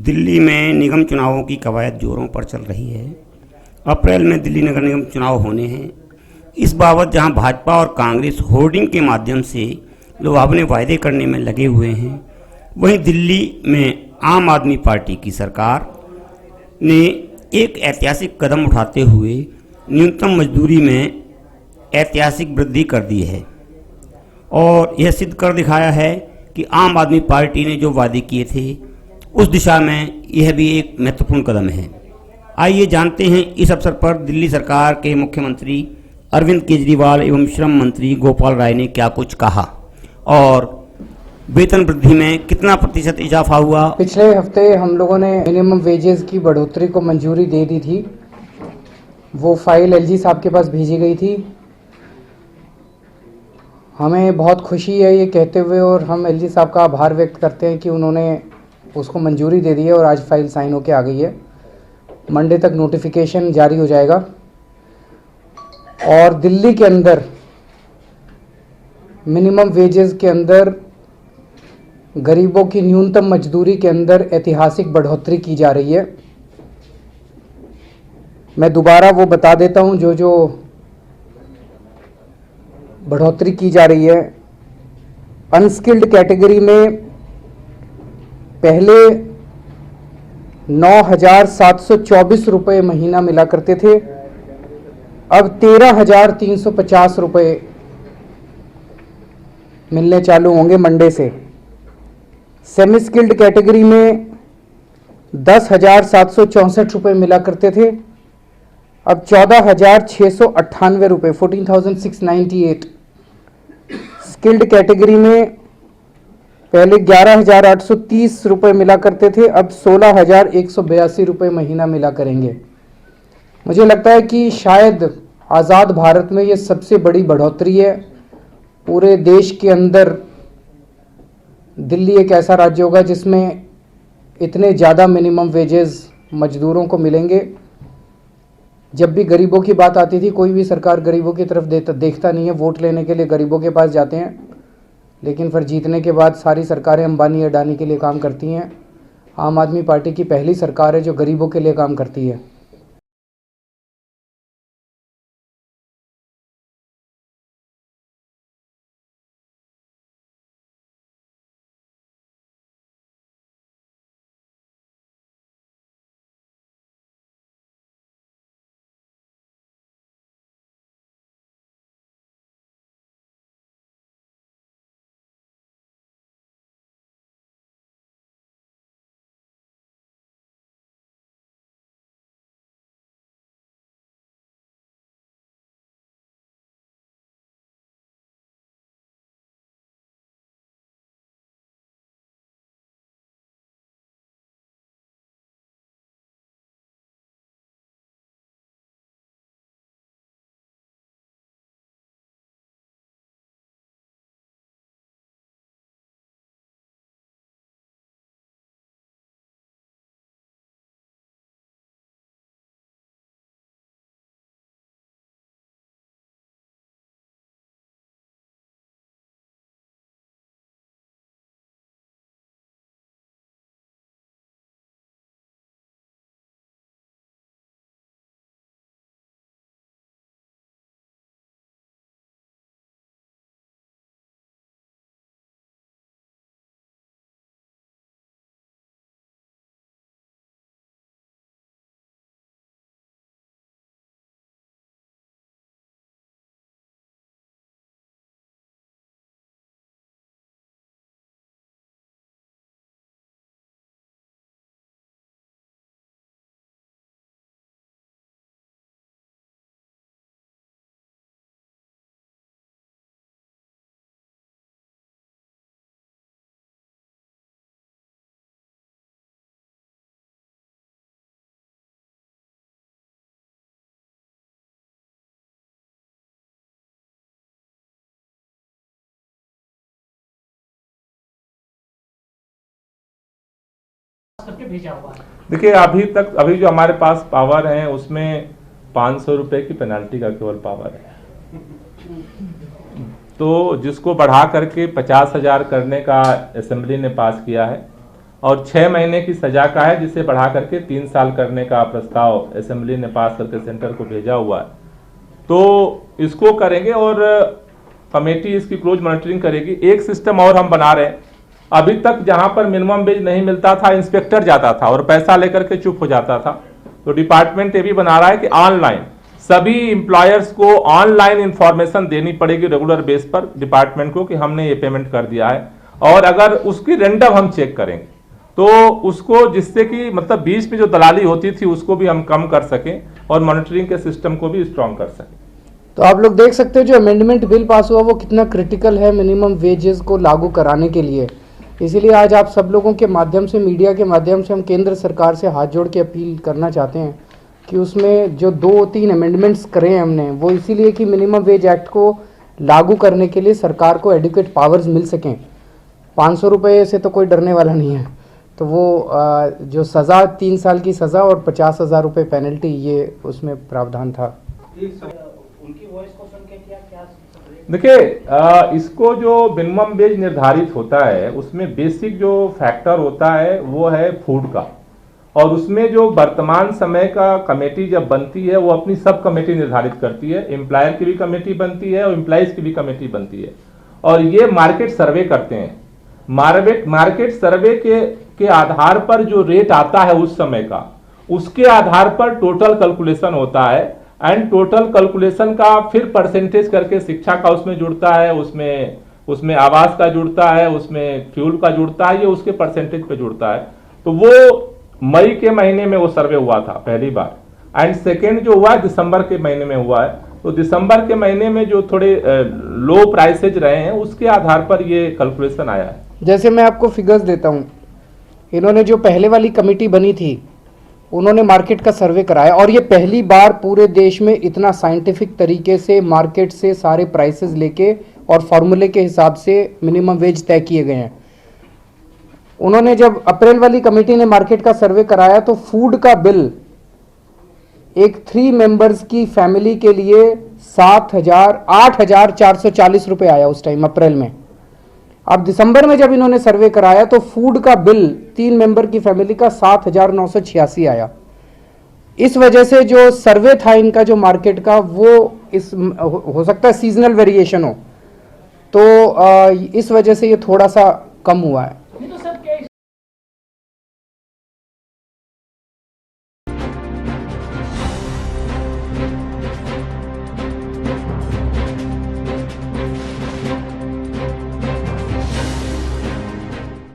दिल्ली में निगम चुनावों की कवायद जोरों पर चल रही है। अप्रैल में दिल्ली नगर निगम चुनाव होने हैं। इस बाबत जहां भाजपा और कांग्रेस होर्डिंग के माध्यम से लुभावने वायदे करने में लगे हुए हैं, वहीं दिल्ली में आम आदमी पार्टी की सरकार ने एक ऐतिहासिक कदम उठाते हुए न्यूनतम मजदूरी में ऐतिहासिक वृद्धि कर दी है और यह सिद्ध कर दिखाया है कि आम आदमी पार्टी ने जो वादे किए थे उस दिशा में यह भी एक महत्वपूर्ण कदम है। आइए जानते हैं इस अवसर पर दिल्ली सरकार के मुख्यमंत्री अरविंद केजरीवाल एवं श्रम मंत्री गोपाल राय ने क्या कुछ कहा और वेतन वृद्धि में कितना प्रतिशत इजाफा हुआ। पिछले हफ्ते हम लोगों ने मिनिमम वेजेस की बढ़ोतरी को मंजूरी दे दी थी। वो फाइल एलजी साहब के पास भेजी गई थी। हमें बहुत खुशी है ये कहते हुए और हम एलजी साहब का आभार व्यक्त करते हैं कि उन्होंने उसको मंजूरी दे दी है और आज फाइल साइन होके आ गई है। मंडे तक नोटिफिकेशन जारी हो जाएगा और दिल्ली के अंदर मिनिमम वेजेस के अंदर गरीबों की न्यूनतम मजदूरी के अंदर ऐतिहासिक बढ़ोतरी की जा रही है। मैं दोबारा वो बता देता हूँ जो बढ़ोतरी की जा रही है। अनस्किल्ड कैटेगरी में पहले 9,724 रुपये महीना मिला करते थे, अब 13,350 रुपये मिलने चालू होंगे मंडे से। सेमी स्किल्ड कैटेगरी में 10,764 रुपये मिला करते थे, अब 14,698 रुपये 14,698। स्किल्ड कैटेगरी में पहले 11,830 रुपये मिला करते थे, अब 16,182 रुपये महीना मिला करेंगे। मुझे लगता है कि शायद आज़ाद भारत में ये सबसे बड़ी बढ़ोतरी है। पूरे देश के अंदर दिल्ली एक ऐसा राज्य होगा जिसमें इतने ज़्यादा मिनिमम वेजेस मजदूरों को मिलेंगे। जब भी गरीबों की बात आती थी, कोई भी सरकार गरीबों की तरफ देखता नहीं है। वोट लेने के लिए गरीबों के पास जाते हैं, लेकिन फिर जीतने के बाद सारी सरकारें अंबानी अडानी के लिए काम करती हैं। आम आदमी पार्टी की पहली सरकार है जो गरीबों के लिए काम करती है। करके भेजा हुआ है। देखिए अभी जो हमारे पास पावर है उसमें 500 रुपए की पेनल्टी का केवल पावर है, तो जिसको बढ़ा करके 50,000 करने का असेंबली ने पास किया है और 6 महीने की सजा का है, जिसे बढ़ा करके 3 साल करने का प्रस्ताव असेंबली ने पास करके सेंटर को भेजा हुआ है। तो इसको करेंगे और कमेटी इसकी क्लोज मॉनिटरिंग करेगी। एक सिस्टम और हम बना रहे हैं, अभी तक जहां पर मिनिमम वेज नहीं मिलता था, इंस्पेक्टर जाता था और पैसा लेकर के चुप हो जाता था। तो डिपार्टमेंट ये भी बना रहा है कि ऑनलाइन सभी एम्प्लॉयर्स को ऑनलाइन इंफॉर्मेशन देनी पड़ेगी रेगुलर बेस पर डिपार्टमेंट को कि हमने ये पेमेंट कर दिया है, और अगर उसकी रेंडम हम चेक करेंगे तो उसको, जिससे कि मतलब बीच में जो दलाली होती थी उसको भी हम कम कर सकें और मॉनिटरिंग के सिस्टम को भी स्ट्रांग कर सकें। तो आप लोग देख सकते हो जो अमेंडमेंट बिल पास हुआ वो कितना क्रिटिकल है मिनिमम वेजेस को लागू कराने के लिए। इसीलिए आज आप सब लोगों के माध्यम से, मीडिया के माध्यम से हम केंद्र सरकार से हाथ जोड़ के अपील करना चाहते हैं कि उसमें जो 2-3 अमेंडमेंट्स करे हैं हमने, वो इसीलिए कि मिनिमम वेज एक्ट को लागू करने के लिए सरकार को एडिक्वेट पावर्स मिल सकें। 500 रुपये से तो कोई डरने वाला नहीं है। तो वो जो सज़ा 3 साल की सज़ा और 50,000 रुपये पेनल्टी, ये उसमें प्रावधान था। देखिए, इसको जो मिनिमम वेज निर्धारित होता है उसमें बेसिक जो फैक्टर होता है वो है फूड का, और उसमें जो वर्तमान समय का कमेटी जब बनती है वो अपनी सब कमेटी निर्धारित करती है। एम्प्लॉयर की भी कमेटी बनती है और एम्प्लॉइज की भी कमेटी बनती है, और ये मार्केट सर्वे करते हैं। मार्केट सर्वे के आधार पर जो रेट आता है उस समय का, उसके आधार पर टोटल कैलकुलेशन होता है, एंड टोटल कैलकुलेशन का फिर परसेंटेज करके शिक्षा का उसमें जुड़ता है, उसमें आवास का जुड़ता है, उसमें फ्यूल का जुड़ता है, ये उसके परसेंटेज पे जुड़ता है। तो वो मई के महीने में वो सर्वे हुआ था पहली बार, एंड सेकेंड जो हुआ है दिसंबर के महीने में हुआ है। तो दिसंबर के महीने में जो थोड़े लो प्राइसेज रहे हैं उसके आधार पर ये कैलकुलेशन आया है। जैसे मैं आपको फिगर्स देता हूँ, इन्होंने जो पहले वाली कमेटी बनी थी उन्होंने मार्केट का सर्वे कराया, और ये पहली बार पूरे देश में इतना साइंटिफिक तरीके से मार्केट से सारे प्राइसेस लेके और फॉर्मूले के हिसाब से मिनिमम वेज तय किए गए हैं। उन्होंने जब अप्रैल वाली कमेटी ने मार्केट का सर्वे कराया तो फूड का बिल एक 3 मेंबर्स की फैमिली के लिए 8,440 रुपये आया उस टाइम अप्रैल में। अब दिसंबर में जब इन्होंने सर्वे कराया तो फूड का बिल 3 मेंबर की फैमिली का 7,986 आया। इस वजह से जो सर्वे था इनका जो मार्केट का, वो हो सकता है सीजनल वेरिएशन हो, तो इस वजह से ये थोड़ा सा कम हुआ है।